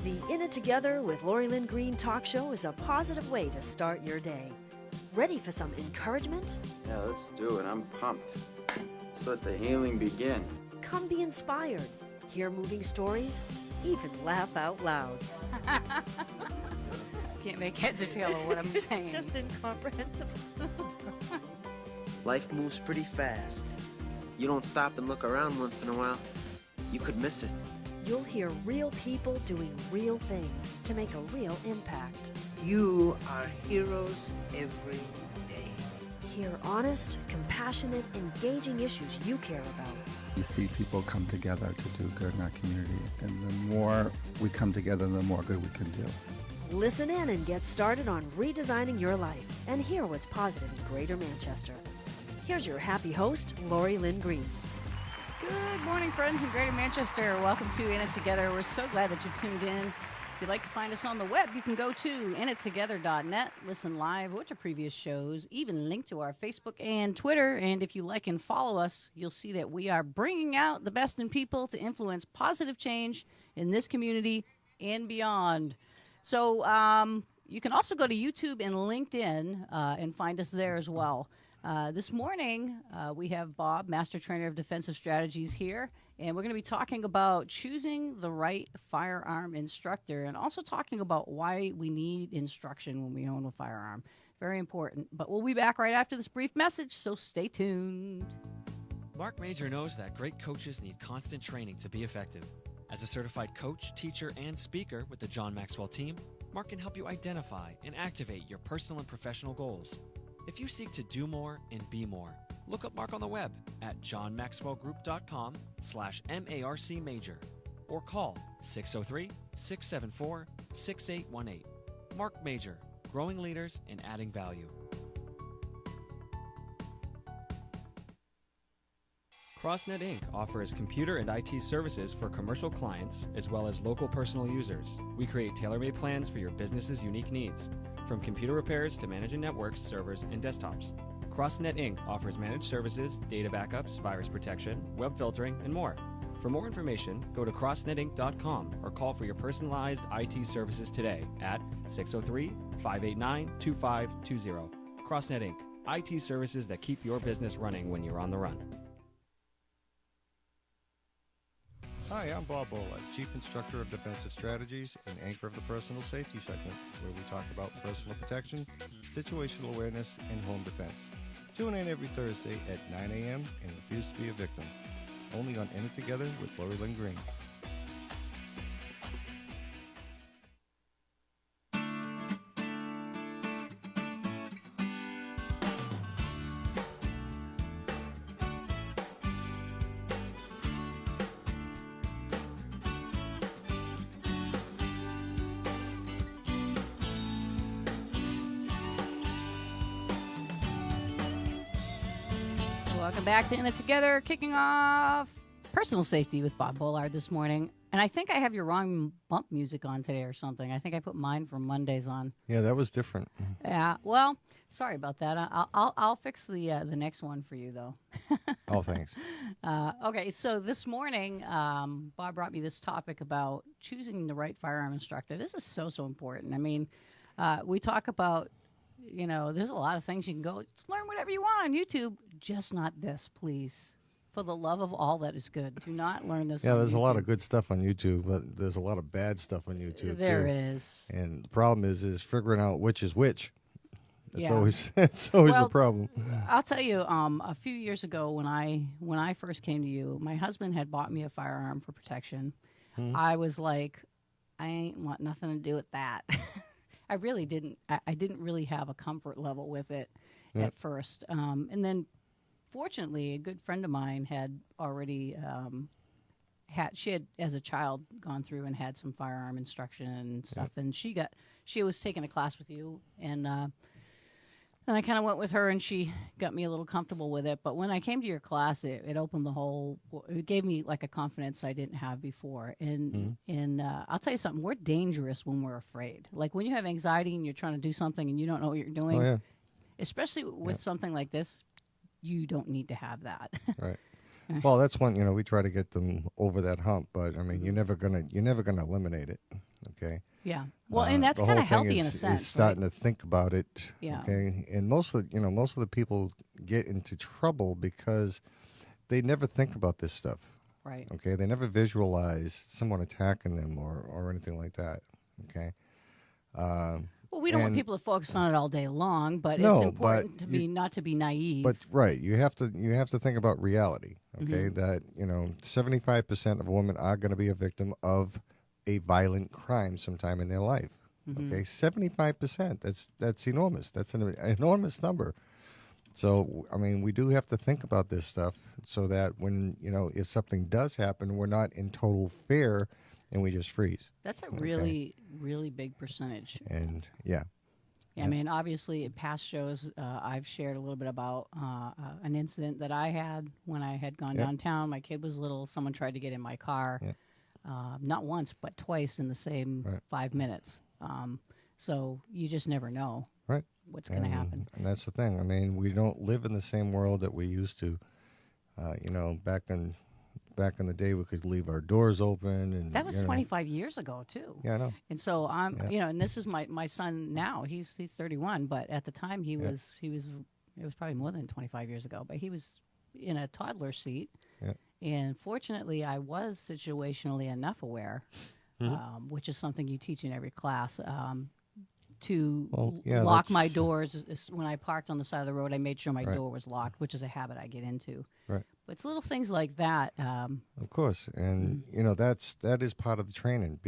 The In It Together with Lori Lynn Green talk show is a positive way to start your day. Ready for some encouragement? Yeah, let's do it. I'm pumped. Let's let the healing begin. Come be inspired, hear moving stories, even laugh out loud. Can't make heads or tail of what I'm saying. It's just incomprehensible. Life moves pretty fast. You don't stop and look around once in a while, you could miss it. You'll hear real people doing real things to make a real impact. You are heroes every day. Hear honest, compassionate, engaging issues you care about. You see people come together to do good in our community, and the more we come together, the more good we can do. Listen in and get started on redesigning your life and hear what's positive in Greater Manchester. Here's your happy host, Lori Lynn Green. Good morning, friends in Greater Manchester. Welcome to In It Together. We're so glad that you've tuned in. If you'd like to find us on the web, you can go to inittogether.net, listen live, watch our previous shows, even link to our Facebook and Twitter. And if you like and follow us, you'll see that we are bringing out the best in people to influence positive change in this community and beyond. So you can also go to YouTube and LinkedIn and find us there as well. This morning, we have Bob, Master Trainer of Defensive Strategies here, and we're going to be talking about choosing the right firearm instructor and also talking about why we need instruction when we own a firearm. Very important. But we'll be back right after this brief message, so stay tuned. Mark Major knows that great coaches need constant training to be effective. As a certified coach, teacher, and speaker with the John Maxwell team, Mark can help you identify and activate your personal and professional goals. If you seek to do more and be more, look up Mark on the web at johnmaxwellgroup.com/MARC-major or call 603-674-6818. Mark Major, growing leaders and adding value. CrossNet Inc. offers computer and IT services for commercial clients as well as local personal users. We create tailor-made plans for your business's unique needs, from computer repairs to managing networks, servers, and desktops. CrossNet Inc. offers managed services, data backups, virus protection, web filtering, and more. For more information, go to crossnetinc.com or call for your personalized IT services today at 603-589-2520. CrossNet Inc. IT services that keep your business running when you're on the run. Hi, I'm Bob Boilard, Chief Instructor of Defensive Strategies and anchor of the Personal Safety segment, where we talk about personal protection, situational awareness, and home defense. Tune in every Thursday at 9 a.m. and refuse to be a victim. Only on In It Together with Lori Lynn Green. Welcome back to In It Together, kicking off personal safety with Bob Boilard this morning. And I think I have your wrong bump music on today or something. I think I put mine from Mondays on. Yeah, that was different. Yeah, well, sorry about that. I'll fix the next one for you, though. Oh, thanks. Okay, so this morning, Bob brought me this topic about choosing the right firearm instructor. This is so important. I mean, we talk about, you know, there's a lot of things you can go, just learn whatever you want on YouTube, just not this, please. For the love of all that is good, do not learn this. Yeah, on there's YouTube. a lot of good stuff on YouTube, but there's a lot of bad stuff on YouTube, There too. is. And the problem is figuring out which is which. That's Yeah. always the problem. I'll tell you, a few years ago when I first came to you, my husband had bought me a firearm for protection. I was like, I ain't want nothing to do with that. I really didn't. I didn't really have a comfort level with it at first. And then, fortunately, a good friend of mine had already she had, as a child, gone through and had some firearm instruction and stuff. And she was taking a class with you, and I kind of went with her, and she got me a little comfortable with it. But when I came to your class, it opened it gave me like a confidence I didn't have before. And I'll tell you something, we're dangerous when we're afraid. Like when you have anxiety and you're trying to do something and you don't know what you're doing, especially with something like this, you don't need to have that. Right. Well, that's one, we try to get them over that hump, but I mean, you're never gonna eliminate it. Okay. Yeah. Well, and that's The kind whole of healthy thing in a is sense. starting right? to think about it. Yeah. Okay. And most of the people get into trouble because they never think about this stuff. Right. Okay. They never visualize someone attacking them or anything like that. Okay. Well, we don't want and- people to focus on it all day long, but No, it's important but to be not to be naive. But right, you have to think about reality. Okay, that 75% of women are going to be a victim of a violent crime sometime in their life. Okay, 75%. That's enormous. That's an enormous number. So I mean, we do have to think about this stuff so that when if something does happen, we're not in total fear and we just freeze. That's a really, really big percentage. And yeah. I mean, obviously, in past shows, I've shared a little bit about an incident that I had when I had gone downtown. My kid was little. Someone tried to get in my car, not once, but twice in the same 5 minutes. So you just never know what's going to happen. And that's the thing. I mean, we don't live in the same world that we used to. Back in the day, we could leave our doors open, and That was 25 years ago, too. Yeah, I know. And so I'm, and this is my son now. He's 31, but at the time it was probably more than 25 years ago. But he was in a toddler seat, and fortunately, I was situationally enough aware, which is something you teach in every class. To lock my doors. When I parked on the side of the road, I made sure my door was locked, which is a habit I get into. Right. But it's little things like that. Of course, and that is part of the training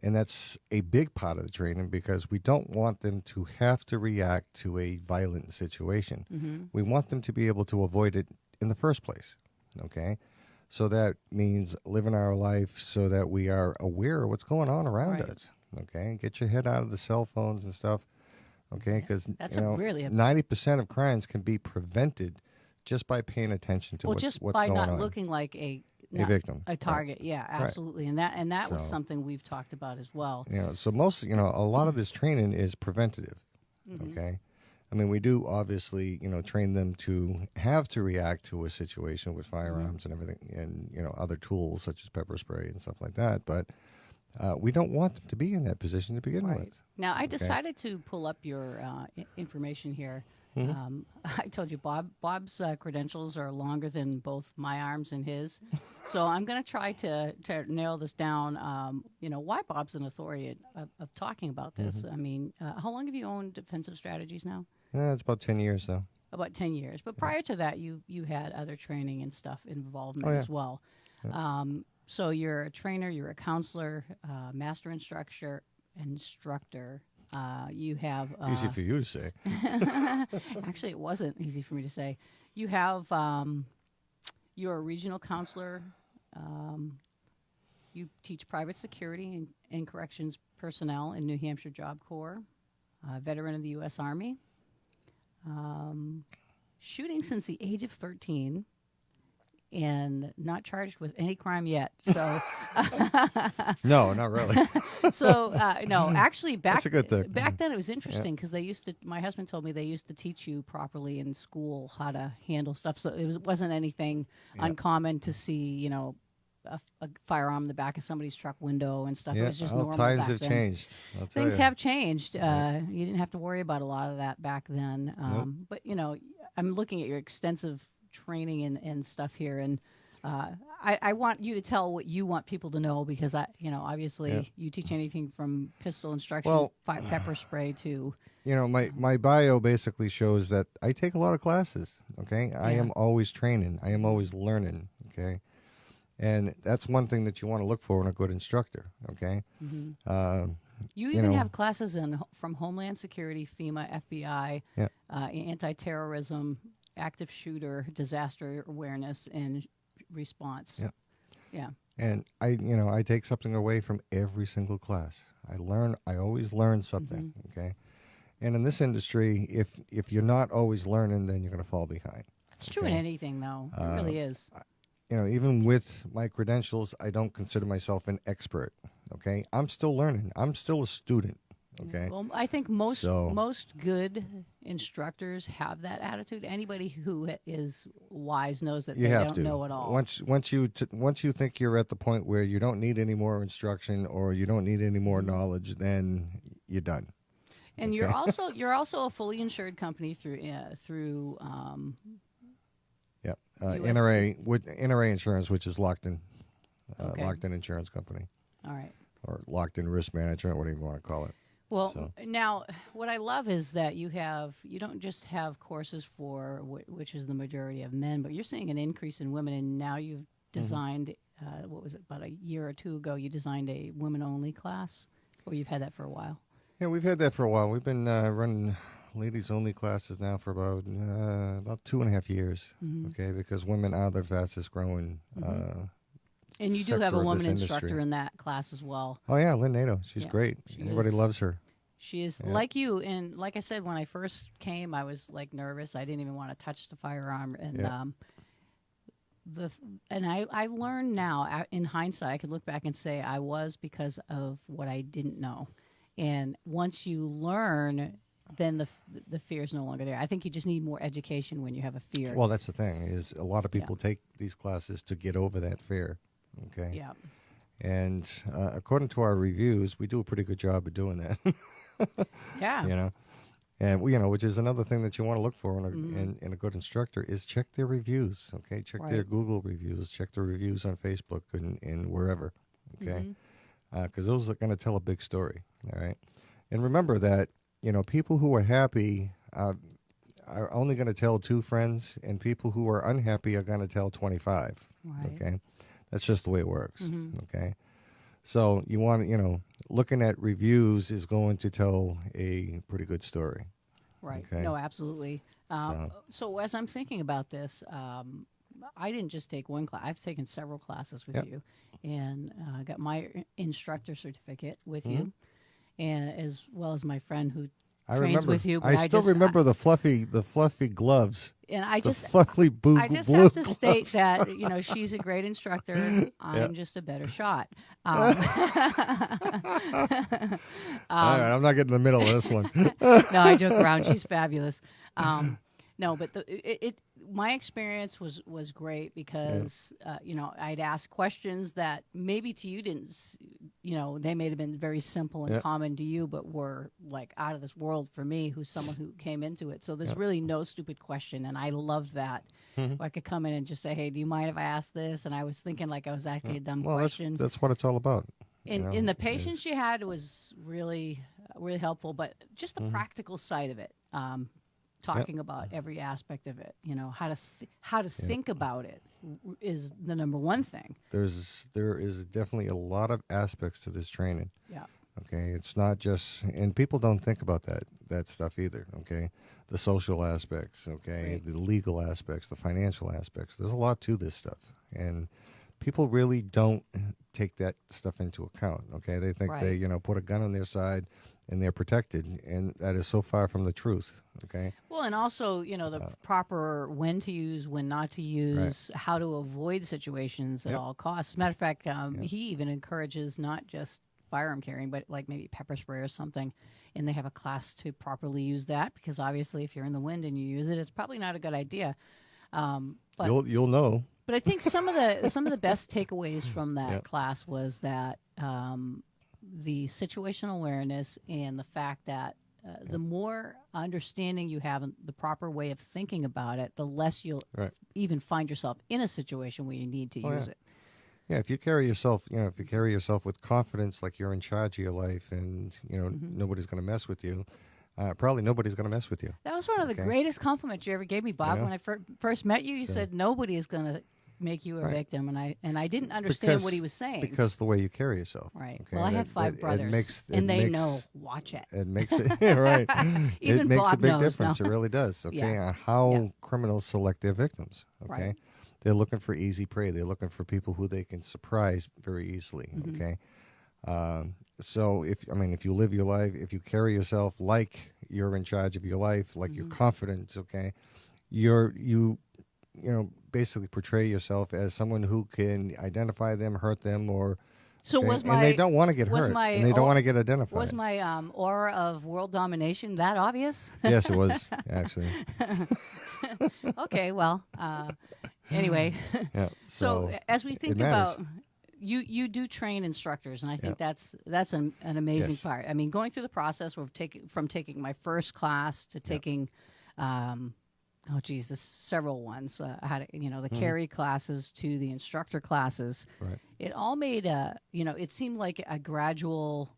and that's a big part of the training because we don't want them to have to react to a violent situation. We want them to be able to avoid it in the first place. Okay, so that means living our life so that we are aware of what's going on around us. Okay, get your head out of the cell phones and stuff. Okay, because 90% of crimes can be prevented just by paying attention to what's going on. Just by not looking like a victim, a target. Yeah, absolutely. And that was something we've talked about as well. So most, a lot of this training is preventative. Okay, I mean, we do obviously, train them to have to react to a situation with firearms and everything, and other tools such as pepper spray and stuff like that, but. We don't want them to be in that position to begin with. Now, I decided to pull up your information here. I told you Bob's credentials are longer than both my arms and his. So I'm going to try to nail this down, why Bob's an authority of talking about this. I mean, how long have you owned Defensive Strategies now? It's about 10 years now. About 10 years. But prior to that, you had other training and stuff involvement as well. So you're a trainer, you're a counselor, master instructor. You have easy for you to say. Actually, it wasn't easy for me to say. You have you're a regional counselor. You teach private security and corrections personnel in New Hampshire Job Corps. Veteran of the U.S. Army. Shooting since the age of 13. And not charged with any crime yet. So no, not really. So no, actually, That's a good thing. Back then it was interesting because they used to. My husband told me they used to teach you properly in school how to handle stuff. So it wasn't anything uncommon to see, a firearm in the back of somebody's truck window and stuff. Yeah, it was just normal. Times back have then. changed. Things have changed. You didn't have to worry about a lot of that back then. But I'm looking at your extensive training and stuff here, and I want you to tell what you want people to know because obviously you teach anything from pistol instruction, pepper spray to my bio basically shows that I take a lot of classes. Okay, I am always training, I am always learning. Okay, and that's one thing that you want to look for in a good instructor. Okay, you even have classes from Homeland Security, FEMA, FBI, anti-terrorism, active shooter, disaster awareness, and response. Yeah. And I take something away from every single class. I always learn something. Okay. And in this industry, if you're not always learning, then you're going to fall behind. That's true in anything, though. It really is. Even with my credentials, I don't consider myself an expert. Okay. I'm still learning. I'm still a student. Okay. Well, I think most good instructors have that attitude. Anybody who is wise knows that You they have don't to know it all. once you think you're at the point where you don't need any more instruction or you don't need any more knowledge, then you're done. And Okay. you're also a fully insured company through Yep. US NRA with NRA Insurance, which is locked in Okay. insurance company all right. or locked in risk management, whatever you want to call it. Well, So- now what I love is that you don't just have courses for which is the majority of men, but you're seeing an increase in women, and now you've designed what was it, about a year or two ago? You designed a women only class, or you've had that for a while. Yeah, we've had that for a while. We've been running ladies only classes now for about 2.5 years. Okay, because women are the fastest growing. And you do sector have a of woman this instructor industry. in that class as well. Oh yeah, Lynn Nato. She's Yeah, great. she Everybody is. loves her. She is Yeah. like you, and like I said, when I first came, I was like nervous. I didn't even want to touch the firearm, and Yeah. I learned now in hindsight. I could look back and say I was because of what I didn't know, and once you learn, then the fear is no longer there. I think you just need more education when you have a fear. Well, that's the thing is a lot of people take these classes to get over that fear. Okay. Yeah. And according to our reviews, we do a pretty good job of doing that. Yeah. You know, and which is another thing that you want to look for in a good instructor is check their reviews. Okay, check their Right. Google reviews, check their reviews on Facebook and wherever. Okay, because those are going to tell a big story. All right, and remember that people who are happy are only going to tell 2 friends, and people who are unhappy are going to tell 25. Right. Okay, that's just the way it works. Okay. So you want looking at reviews is going to tell a pretty good story. Right. Okay. No, absolutely. So as I'm thinking about this, I didn't just take one class. I've taken several classes with Yep. you, and got my instructor certificate with you, and as well as my friend who I trains remember. with you. But I still remember the fluffy gloves. and I The just fluffy blue. I just blue have to gloves. state that she's a great instructor. I'm just a better shot. All right, I'm not getting in the middle of this one. No, I joke around. She's fabulous. No, but my experience was great because I'd ask questions that maybe to you didn't, they may have been very simple and common to you, but were like out of this world for me, who's someone who came into it. So there's really no stupid question, and I loved that. I could come in and just say, "Hey, do you mind if I ask this?" And I was thinking like I was asking a dumb Well, question. that's what it's all about. And the patience you had was really, really helpful, but just the practical side of it, talking about every aspect of it, how to think about it is the number one thing. There is definitely a lot of aspects to this training. Yeah. Okay, it's not just, and people don't think about that stuff either. Okay, the social aspects, okay, the legal aspects, the financial aspects. There's a lot to this stuff, and people really don't take that stuff into account. Okay, they think they put a gun on their side and they're protected, and that is so far from the truth. Okay. Well, and also the proper when to use, when not to use, how to avoid situations at all costs. As a matter of fact, he even encourages not just firearm carrying, but like maybe pepper spray or something, and they have a class to properly use that, because obviously if you're in the wind and you use it, it's probably not a good idea. But You'll know. But I think some of the best takeaways from that class was that the situational awareness and the fact that the more understanding you have and the proper way of thinking about it, the less you'll even find yourself in a situation where you need to use it. Yeah, if you carry yourself, with confidence, like you're in charge of your life, and nobody's going to mess with you. Probably nobody's going to mess with you. That was one of the greatest compliments you ever gave me, Bob. When I first met you, you said nobody is going to make you a victim, and I didn't understand what he was saying. Because the way you carry yourself. Right. Okay? Well, I had 5 brothers, and they know. Watch it. It makes it right. Even it makes Bob a big knows, difference. no? It really does. Okay, Yeah. on how criminals select their victims. Okay, Right. they're looking for easy prey. They're looking for people who they can surprise very easily. Okay, so if you live your life, if you carry yourself like you're in charge of your life, like you're confident. Okay, you basically portray yourself as someone who can identify them, hurt them, or So okay? was my and they don't want to get was hurt, my and they don't au- want to get identified. Was my aura of world domination that obvious? Yes, it was actually. Okay, well, anyway. Yeah. So as we think it matters. about you do train instructors, and I think that's an amazing Yes. part. I mean, going through the process of taking my first class to taking, there's several ones. I had the carry classes to the instructor classes. Right. It all made it seemed like a gradual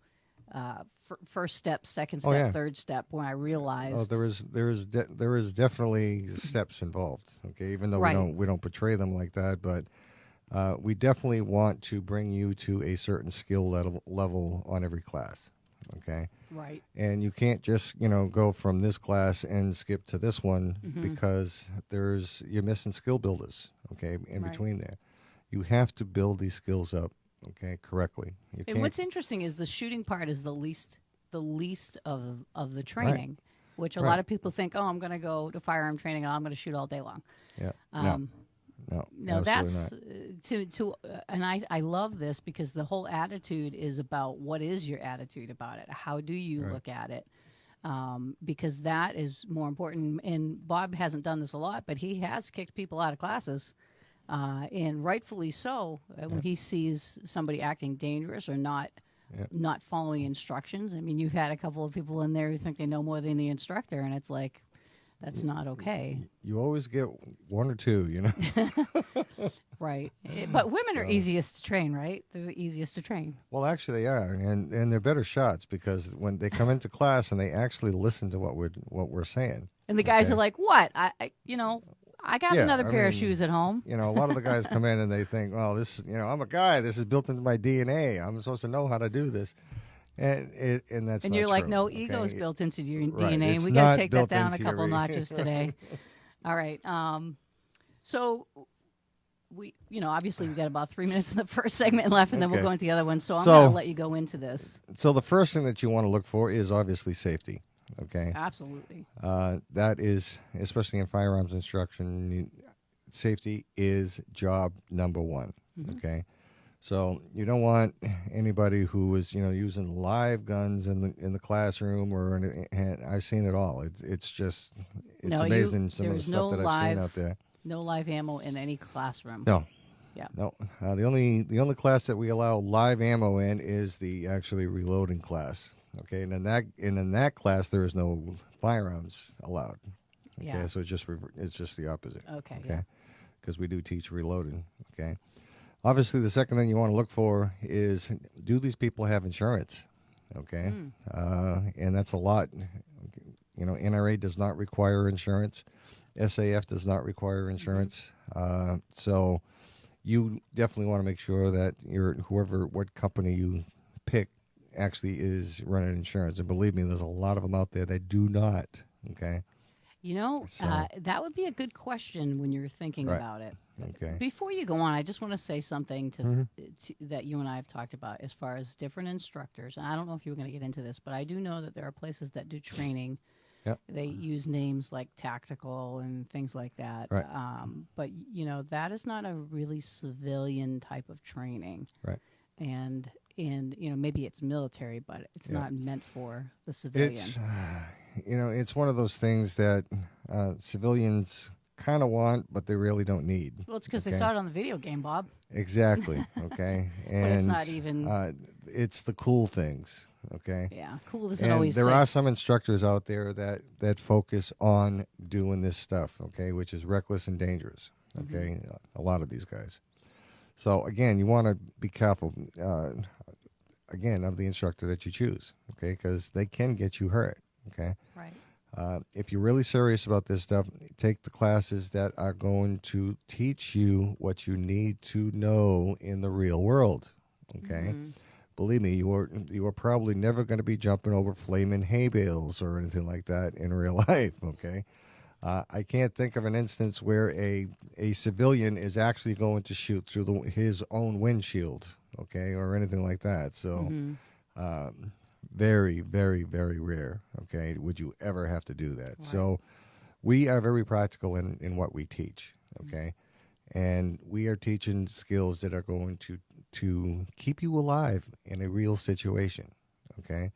first step, second step, yeah. third step when I realized. Oh, there is definitely steps involved. Okay, even though Right. we don't portray them like that, but we definitely want to bring you to a certain skill level on every class. Okay, Right. and you can't just go from this class and skip to this one because you're missing skill builders. Okay, in Right. between there, you have to build these skills up. Okay, correctly. You And can't. what's interesting is the shooting part is the least of the training, which a Right. lot of people think, oh, I'm going to go to firearm training and I'm going to shoot all day long. Yeah. No, absolutely that's not. and I love this because the whole attitude is about what is your attitude about it? How do you Right. look at it? Because that is more important. And Bob hasn't done this a lot, but he has kicked people out of classes. And rightfully so, when he sees somebody acting dangerous or not following instructions. I mean, you've had a couple of people in there who think they know more than the instructor, and it's like, that's not okay. You always get one or two, Right. But women are easiest to train, right? They're the easiest to train. Well, actually, they are, and they're better shots because when they come into class and they actually listen to what we're saying. And the guys Okay. are like, what? I got Yeah, another I pair of mean, shoes at home. A lot of the guys come in and they think, well, this, I'm a guy. This is built into my DNA. I'm supposed to know how to do this. And that's And not you're like, true, no, okay? ego's built into your Right, DNA, and it's we got not to take that built down a into couple your- notches today. All right. So we, obviously we got about 3 minutes in the first segment left, and then we'll Okay. go into the other one. So I'm So- going to let you go into this. So the first thing that you want to look for is obviously safety. Okay. Absolutely. That is, especially in firearms instruction, safety is job number one. Okay, so you don't want anybody who is using live guns in the classroom and I've seen it all. It's amazing some of the there's stuff that I've seen out there. No live ammo in any classroom. No. Yeah. No. The only class that we allow live ammo in is the actually reloading class. Okay, and in that class there is no firearms allowed. Okay, Yeah. so it's just the opposite. Okay. Okay, because we do teach reloading. Okay, obviously the second thing you want to look for is, do these people have insurance? Okay, and that's a lot. NRA does not require insurance. SAF does not require insurance. So you definitely want to make sure that what company you pick actually is running insurance. And believe me, there's a lot of them out there that do not. Okay. That would be a good question when you're thinking Right. about it. Okay. Before you go on, I just want to say something to that you and I have talked about as far as different instructors. And I don't know if you were going to get into this, but I do know that there are places that do training. Yep. They use names like tactical and things like that. Right. But that is not a really civilian type of training. Right. And maybe it's military, but it's Yeah. not meant for the civilian. It's one of those things that civilians kind of want, but they really don't need. Well, it's because they Okay. saw it on the video game, Bob. Exactly. Okay. And But it's not even- it's the cool things. Okay. Yeah, cool doesn't And always. there say- are some instructors out there that focus on doing this stuff, okay, which is reckless and dangerous, okay, a lot of these guys. So, again, you want to be careful, again, of the instructor that you choose, okay, because they can get you hurt, okay. Right. If you're really serious about this stuff, take the classes that are going to teach you what you need to know in the real world, okay. Believe me, you are probably never going to be jumping over flaming hay bales or anything like that in real life, okay? I can't think of an instance where a civilian is actually going to shoot through his own windshield, okay, or anything like that. So very, very, very rare, okay, would you ever have to do that. Right. So we are very practical in what we teach, okay? And we are teaching skills that are going to to keep you alive in a real situation. Okay,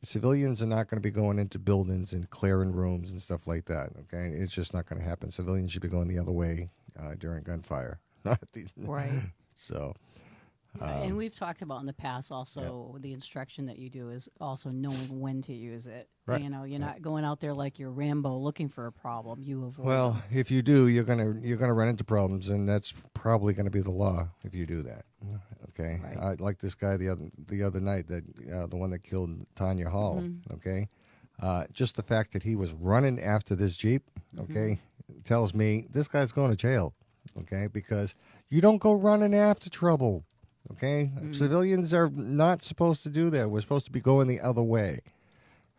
civilians are not going to be going into buildings and clearing rooms and stuff like that. Okay, it's just not going to happen. Civilians should be going the other way during gunfire. Right. So, and we've talked about in the past also the instruction that you do is also knowing when to use it. Right. You know, you're not going out there like you're Rambo looking for a problem. You avoid. well, them. if you do, you're gonna run into problems, and that's probably going to be the law if you do that. Okay, Right. like this guy the other night, that the one that killed Tanya Hall. Okay, just the fact that he was running after this Jeep, okay, tells me this guy's going to jail. Okay, because you don't go running after trouble. Okay, civilians are not supposed to do that. We're supposed to be going the other way.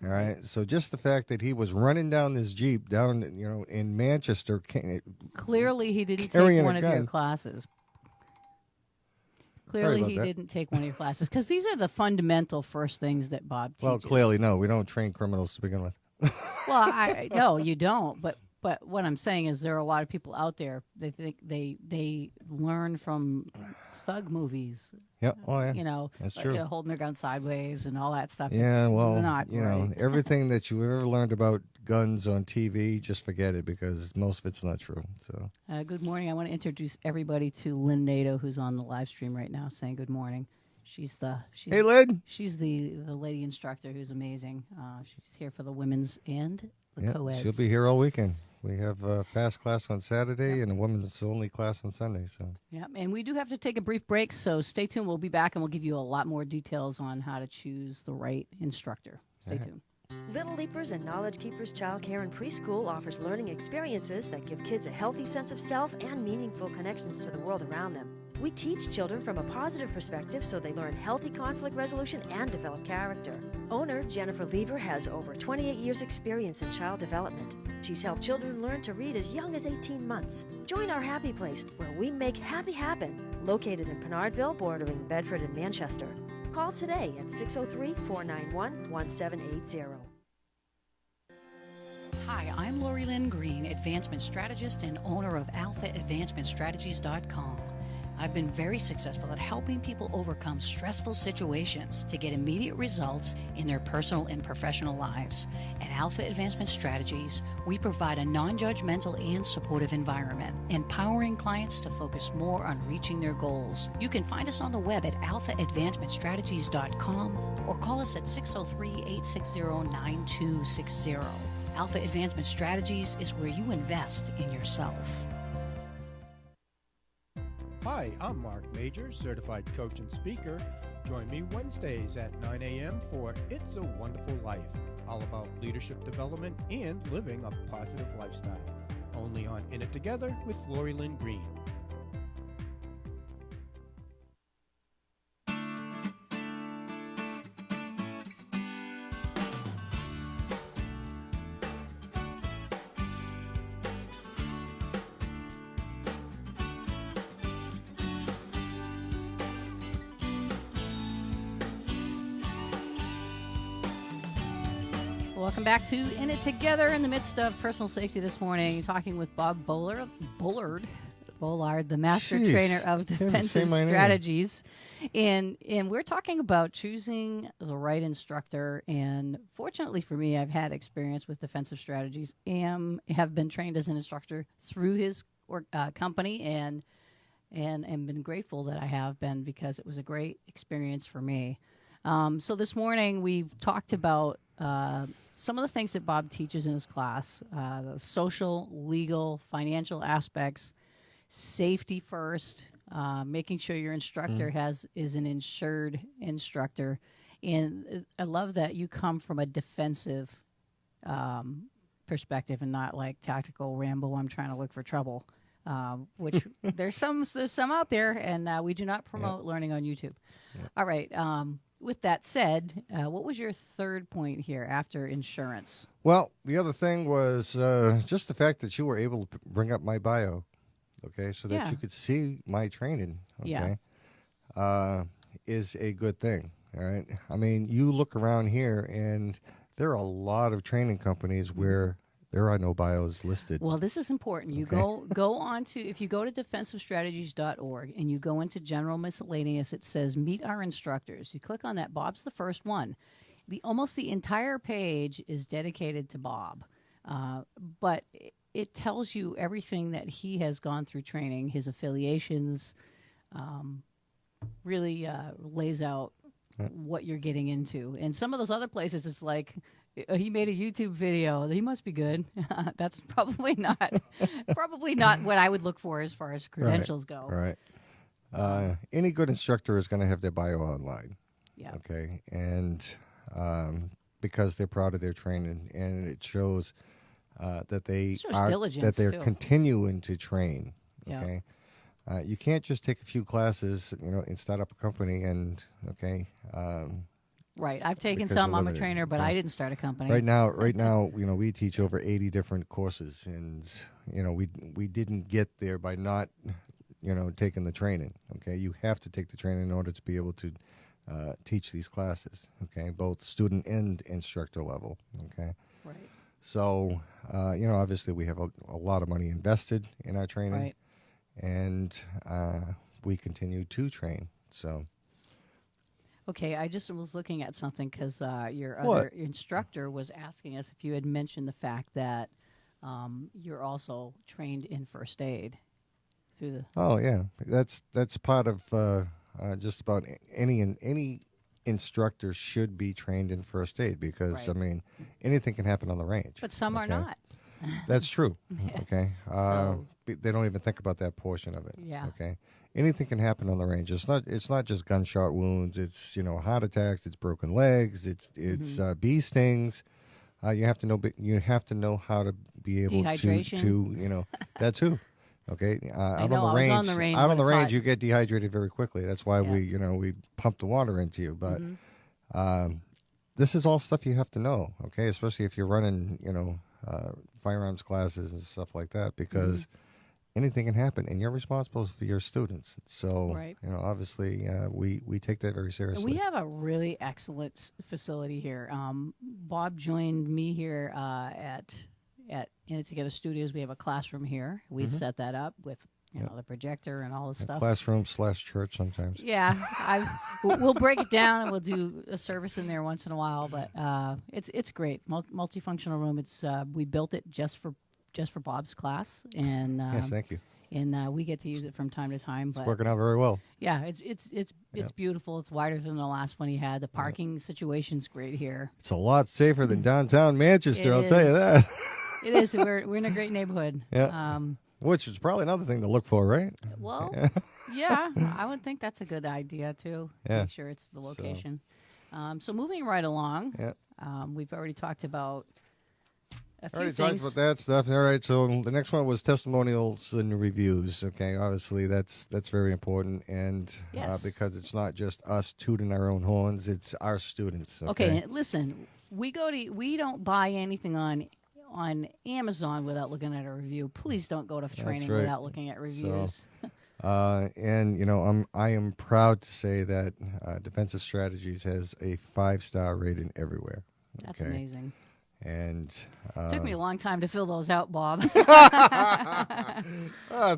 All right. So just the fact that he was running down this Jeep down, in Manchester, Clearly, he didn't take carrying one a of your gun. classes. Clearly, about he that. didn't take one of your classes because these are the fundamental first things that Bob teaches. Well, clearly, no, we don't train criminals to begin with. Well, no, you don't. But what I'm saying is there are a lot of people out there. They think they learn from thug movies. Yeah. Oh, yeah. You know, That's like, true. holding their gun sideways and all that stuff. Yeah, It's well, not right. everything that you ever learned about guns on TV, just forget it because most of it's not true. So, Good morning. I want to introduce everybody to Lynn Nato, who's on the live stream right now, saying good morning. She's hey, Lynn. She's the lady instructor who's amazing. She's here for the women's and the Yeah, co-eds. she'll be here all weekend. We have a fast class on Saturday and a women's only class on Sunday. So, Yeah, and we do have to take a brief break, so stay tuned. We'll be back, and we'll give you a lot more details on how to choose the right instructor. Stay tuned. Little Leapers and Knowledge Keepers Childcare and Preschool offers learning experiences that give kids a healthy sense of self and meaningful connections to the world around them. We teach children from a positive perspective so they learn healthy conflict resolution and develop character. Owner Jennifer Lever has over 28 years' experience in child development. She's helped children learn to read as young as 18 months. Join our happy place where we make happy happen, located in Pinardville, bordering Bedford and Manchester. Call today at 603-491-1780. Hi, I'm Lori Lynn Green, Advancement Strategist and owner of AlphaAdvancementStrategies.com. I've been very successful at helping people overcome stressful situations to get immediate results in their personal and professional lives. At Alpha Advancement Strategies, we provide a non-judgmental and supportive environment, empowering clients to focus more on reaching their goals. You can find us on the web at AlphaAdvancementStrategies.com or call us at 603-860-9260. Alpha Advancement Strategies is where you invest in yourself. Hi, I'm Mark Major, certified coach and speaker. Join me Wednesdays at 9 a.m. for It's a Wonderful Life, all about leadership development and living a positive lifestyle. Only on In It Together with Lori Lynn Green. Welcome back to In It Together in the midst of personal safety this morning. Talking with Bob Boilard, the master Jeez, trainer of can't say defensive my name. strategies. And we're talking about choosing the right instructor. And fortunately for me, I've had experience with defensive strategies and have been trained as an instructor through his company and been grateful that I have been because it was a great experience for me. So this morning we've talked about some of the things that Bob teaches in his class, the social, legal, financial aspects, safety first, making sure your instructor is an insured instructor. And I love that you come from a defensive perspective and not like tactical Rambo, I'm trying to look for trouble, which there's some out there, and we do not promote learning on YouTube. Yep. All right. With that said, what was your third point here after insurance? Well, the other thing was just the fact that you were able to bring up my bio, okay, so that you could see my training, okay, is a good thing, all right? I mean, you look around here, and there are a lot of training companies where there are no bios listed. Well, this is important. You go on to, if you go to defensivestrategies.org and you go into general miscellaneous, it says meet our instructors. You click on that. Bob's the first one. Almost the entire page is dedicated to Bob, but it tells you everything that he has gone through training, his affiliations, really lays out what you're getting into. And some of those other places, it's like, he made a YouTube video. He must be good. That's probably not what I would look for as far as credentials go. Right. Any good instructor is going to have their bio online. Yeah. Okay. And because they're proud of their training, and it shows that they're continuing to train. Okay. Yeah. You can't just take a few classes, and start up a company and right. I've taken some. I'm a trainer, but I didn't start a company. Right now, we teach over 80 different courses, and we didn't get there by not taking the training. Okay, you have to take the training in order to be able to teach these classes. Okay, both student and instructor level. Okay, right. So obviously we have a lot of money invested in our training, right. And we continue to train. So. Okay, I just was looking at something because your What? instructor was asking us if you had mentioned the fact that you're also trained in first aid through the. Oh yeah, that's part of just about any instructor should be trained in first aid because Right. I mean anything can happen on the range. But some are not. That's true. Okay, So- they don't even think about that portion of it. Yeah. Okay, anything can happen on the range. It's not just gunshot wounds. It's heart attacks. It's broken legs. It's bee stings. You have to know how to be able Dehydration. to that too. Okay, out know, on I was the range, on the range out when on the it's range, hot. you get dehydrated very quickly. That's why Yeah. we pump the water into you. But this is all stuff you have to know. Okay, especially if you're running firearms classes and stuff like that, because anything can happen, and you're responsible for your students. So Right. obviously, we take that very seriously. We have a really excellent facility here. Bob joined me here at In It Together Studios. We have a classroom here. We've set that up with the projector and all this stuff. Classroom/church sometimes. Yeah, we'll break it down and we'll do a service in there once in a while. But it's great, multifunctional room. It's we built it just for Bob's class, and Yes, thank you. and we get to use it from time to time. But Working out very well. yeah, it's beautiful. It's wider than the last one he had. The parking situation's great here. It's a lot safer than downtown Manchester. It I'll tell you is. that. It is. We're in a great neighborhood. Yeah. Which is probably another thing to look for, right? Well, yeah, I would think that's a good idea too. Yeah. Make sure it's the location. So moving right along, Yeah. we've already talked about a few Already things. talked about that stuff. All right, so the next one was testimonials and reviews. Okay, obviously that's very important, and Yes. because it's not just us tooting our own horns; it's our students. Okay, listen, we don't buy anything on Amazon without looking at a review. Please don't go to training right. without looking at reviews. And I am proud to say that Defensive Strategies has a 5-star rating everywhere. That's okay? amazing. And It took me a long time to fill those out, Bob.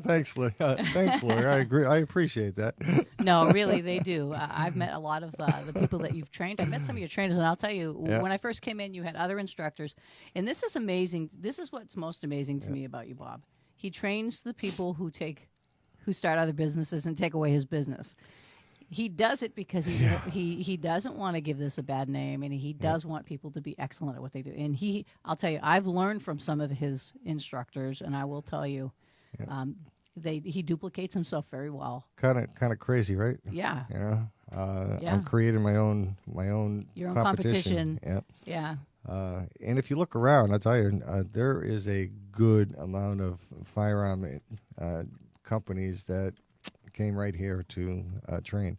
thanks, Lou. Thanks, Lou. I agree. I appreciate that. No, really, they do. I've met a lot of the people that you've trained. I've met some of your trainers, and I'll tell you, when I first came in, you had other instructors. And this is amazing. This is what's most amazing to me about you, Bob. He trains the people who start other businesses and take away his business. He does it because he doesn't want to give this a bad name, and he does want people to be excellent at what they do. And I'll tell you, I've learned from some of his instructors, and I will tell you, he duplicates himself very well. Kind of crazy, right? Yeah. I'm creating my own Your own competition. Yeah. And if you look around, I'll tell you, there is a good amount of firearm companies that came right here to train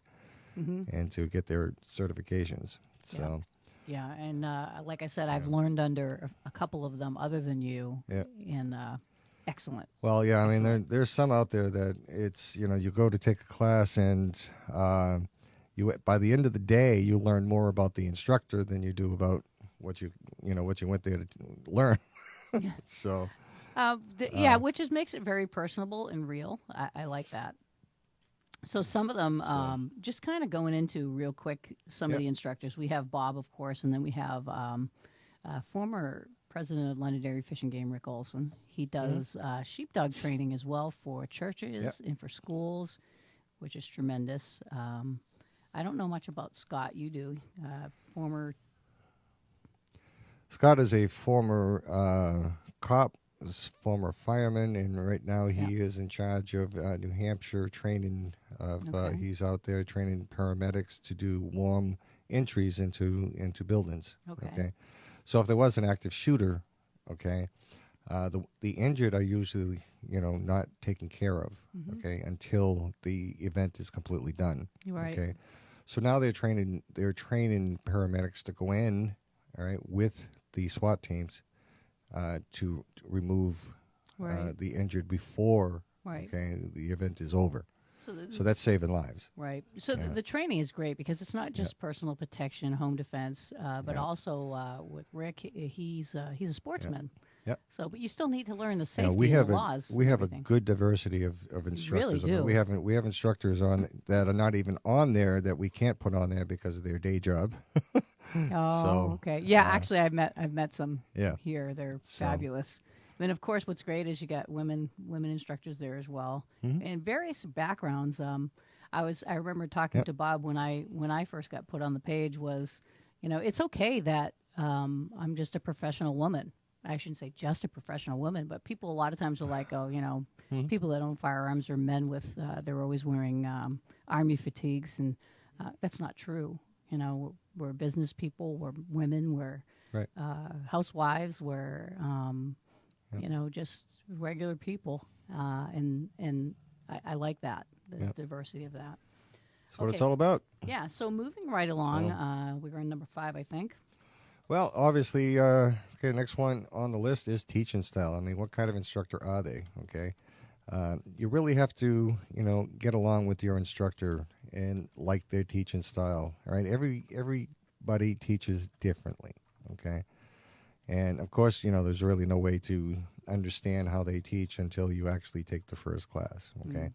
and to get their certifications. So, yeah, and like I said, I've learned under a couple of them other than you. Yeah. And excellent. well, yeah, I mean, there's some out there that it's you go to take a class and you by the end of the day you learn more about the instructor than you do about what you went there to learn. So, yeah, which makes it very personable and real. I like that. So some of them, just kind of going into real quick, some of the instructors. We have Bob, of course, and then we have former president of Londonderry Fish and Game, Rick Olson. He does sheepdog training as well for churches and for schools, which is tremendous. I don't know much about Scott. You do. Scott is a former cop, former fireman, and right now he is in charge of New Hampshire training. He's out there training paramedics to do warm entries into buildings. Okay. So if there was an active shooter, the injured are usually not taken care of. Until the event is completely done. Right. Okay. So now they're training paramedics to go in, all right, with the SWAT teams to remove the injured before the event is over. So that's saving lives. Right. So the training is great because it's not just personal protection, home defense, but also with Rick, he's a sportsman. Yep. So, but you still need to learn the safety and the laws. We have a good diversity of instructors. Really do. We have instructors on that are not even on there that we can't put on there because of their day job. Okay. Yeah, actually, I've met some here. They're fabulous. And of course, what's great is you got women instructors there as well, and various backgrounds. I remember talking to Bob when I first got put on the page. Was it's okay that I'm just a professional woman. I shouldn't say just a professional woman, but people a lot of times are like, people that own firearms are men with they're always wearing army fatigues, and that's not true. We're business people, we're women, we're housewives, we're just regular people, and I like that, the diversity of that. That's what it's all about. Yeah, so moving right along, we're on number 5, I think. Well, obviously, next one on the list is teaching style. I mean, what kind of instructor are they, okay? You really have to, get along with your instructor and like their teaching style, all right? Everybody teaches differently, okay? And, of course, there's really no way to understand how they teach until you actually take the first class, okay?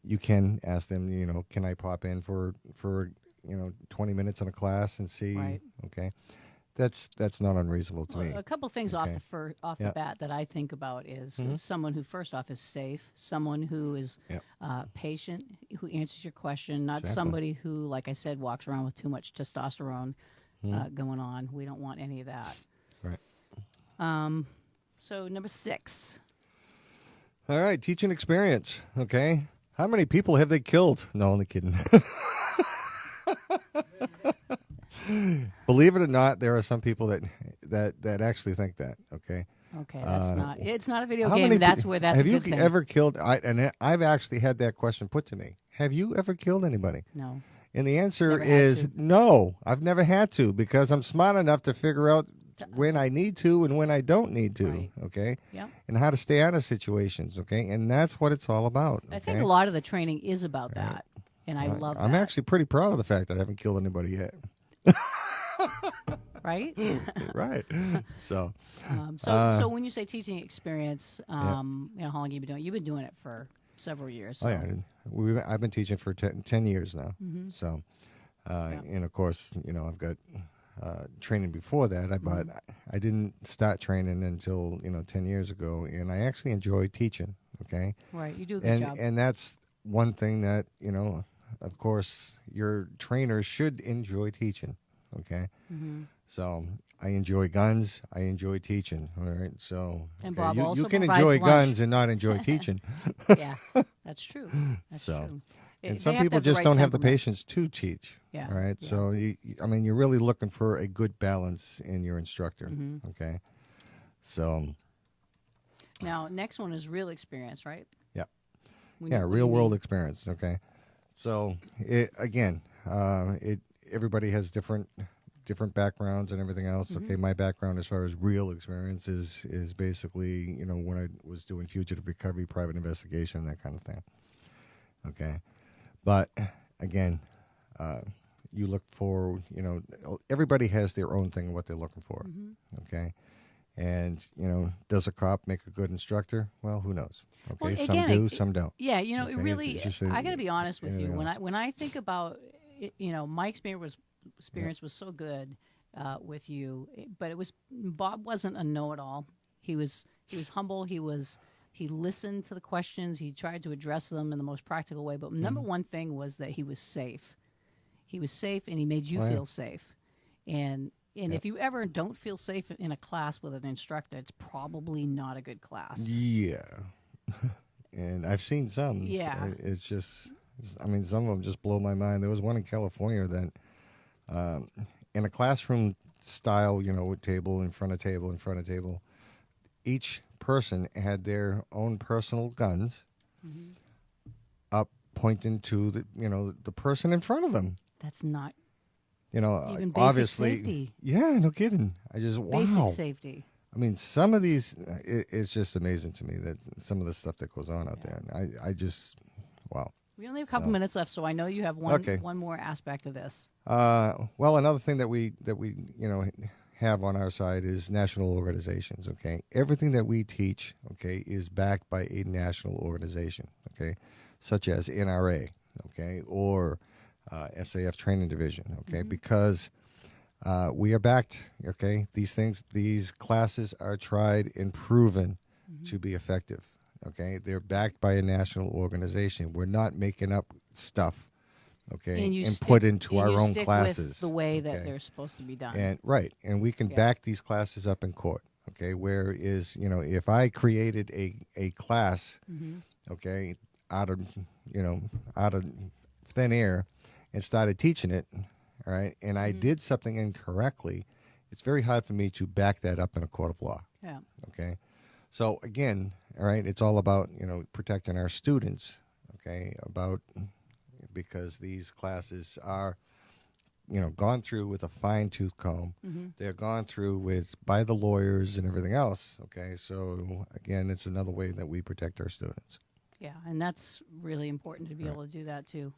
You can ask them, can I pop in for 20 minutes in a class and see, okay? That's not unreasonable to me. A couple things off the bat that I think about is someone who, first off, is safe, someone who is patient, who answers your question, not somebody who, like I said, walks around with too much testosterone going on. We don't want any of that. Right. So number 6. All right, teaching experience, okay? How many people have they killed? No, only kidding. Believe it or not, there are some people that actually think that. Okay. Okay, that's not. It's not a video game. That's where that's. Have a you good thing. ever killed? And I've actually had that question put to me. Have you ever killed anybody? No. And the answer is no. I've never had to because I'm smart enough to figure out when I need to and when I don't need to. Right. Okay. Yep. And how to stay out of situations. Okay. And that's what it's all about. I think a lot of the training is about that, and I love that. I'm actually pretty proud of the fact that I haven't killed anybody yet. Right? Right. So, so when you say teaching experience, how long have you been doing it? You've been doing it for several years. So. Oh, yeah. I've been teaching for 10 years now. So, and of course, I've got training before that, but I didn't start training until, 10 years ago, and I actually enjoy teaching, okay? Right, you do a good job. And that's one thing that, of course, your trainer should enjoy teaching, okay? So I enjoy guns. I enjoy teaching, all right? So and Bob also you can provides enjoy lunch. guns and not enjoy teaching. Yeah, that's true. That's so. true. And some people just don't have the patience to teach. Yeah. All right. Yeah. So, you're really looking for a good balance in your instructor. Okay. So. Now, next one is real experience, right? Yeah. Real world experience. Okay. So, everybody has different backgrounds and everything else. Okay. My background as far as real experience is basically, when I was doing fugitive recovery, private investigation, that kind of thing. Okay. But again, you look for, everybody has their own thing of what they're looking for. Okay. And, does a cop make a good instructor? Well, who knows? Okay, Well, some again, do, some don't. Yeah, it Okay, really. it's just I got to be honest with you. anything else. When I think about, my experience was so good with you, but Bob wasn't a know-it-all. He was humble. He listened to the questions. He tried to address them in the most practical way. But number one thing was that he was safe. He was safe, and he made you feel safe. And if you ever don't feel safe in a class with an instructor, it's probably not a good class. Yeah. And I've seen some. Yeah. It's just, some of them just blow my mind. There was one in California that, in a classroom style, with table in front of table, each person had their own personal guns up pointing to the person in front of them. That's not Even basic obviously, safety. Yeah, no kidding. I just wow. Basic safety. Some of these, it's just amazing to me that some of the stuff that goes on out there. And I just, wow. We only have a couple minutes left, so I know you have one more aspect of this. Well, another thing that we have on our side is national organizations. Okay, everything that we teach, is backed by a national organization. Okay, such as NRA. Okay, or SAF Training Division. Okay, because we are backed. Okay, these classes are tried and proven to be effective. Okay, they're backed by a national organization. We're not making up stuff. Okay, and put into our own classes with the way that they're supposed to be done. And we can back these classes up in court. Okay, whereas if I created a class, out of thin air, and started teaching it, all right, and I did something incorrectly, it's very hard for me to back that up in a court of law. Yeah. Okay, so again, all right, it's all about protecting our students. Okay, because these classes are, gone through with a fine-tooth comb. They're gone through by the lawyers and everything else. Okay, so again, it's another way that we protect our students. Yeah, and that's really important to be able to do that too.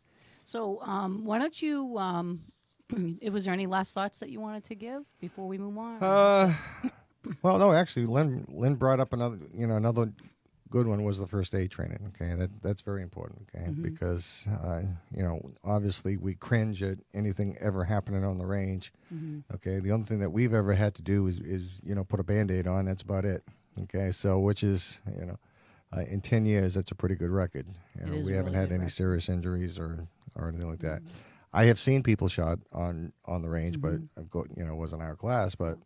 So why don't you? Was there any last thoughts that you wanted to give before we move on? Well, no, actually, Lynn brought up another good one was the first aid training. Okay, that's very important. Okay, because obviously we cringe at anything ever happening on the range. Okay, the only thing that we've ever had to do is put a Band-Aid on. That's about it. Okay, so which is in 10 years, that's a pretty good record. We haven't had any serious injuries or anything like that. I have seen people shot on the range, but wasn't our class. But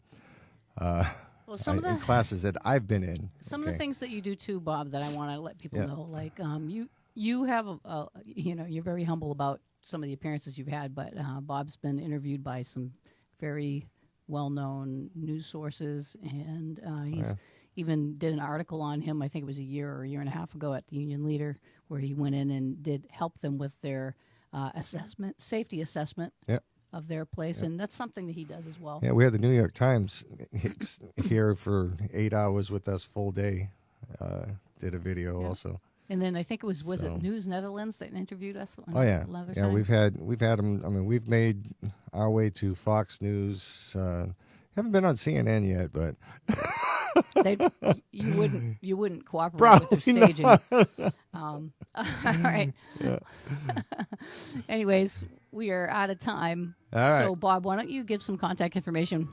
well, some of the classes that I've been in, some of the things that you do too, Bob, that I want to let people know, like you have you're very humble about some of the appearances you've had, but Bob's been interviewed by some very well-known news sources, and he's even did an article on him, I think it was a year and a half ago at the Union Leader, where he went in and did help them with their safety assessment of their place, and that's something that he does as well. Yeah, we had the New York Times here for 8 hours with us full day, did a video also. And then I think it was it News Netherlands that interviewed us? Yeah, we've had them. I mean, we've made our way to Fox News. Haven't been on CNN yet, but you wouldn't cooperate Probably with their staging. All right. Anyways, we are out of time. All right. So, Bob, why don't you give some contact information?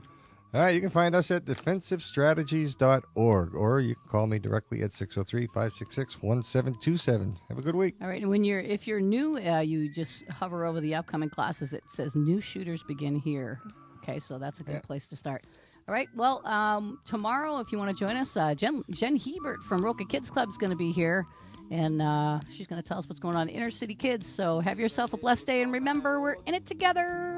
All right, you can find us at defensivestrategies.org, or you can call me directly at 603-566-1727. Have a good week. All right, and if you're new, you just hover over the upcoming classes. It says new shooters begin here. Okay, so that's a good place to start. All right, well, tomorrow, if you want to join us, Jen Hebert from Roca Kids Club is going to be here, and she's going to tell us what's going on in Inner City Kids. So have yourself a blessed day, and remember, we're in it together.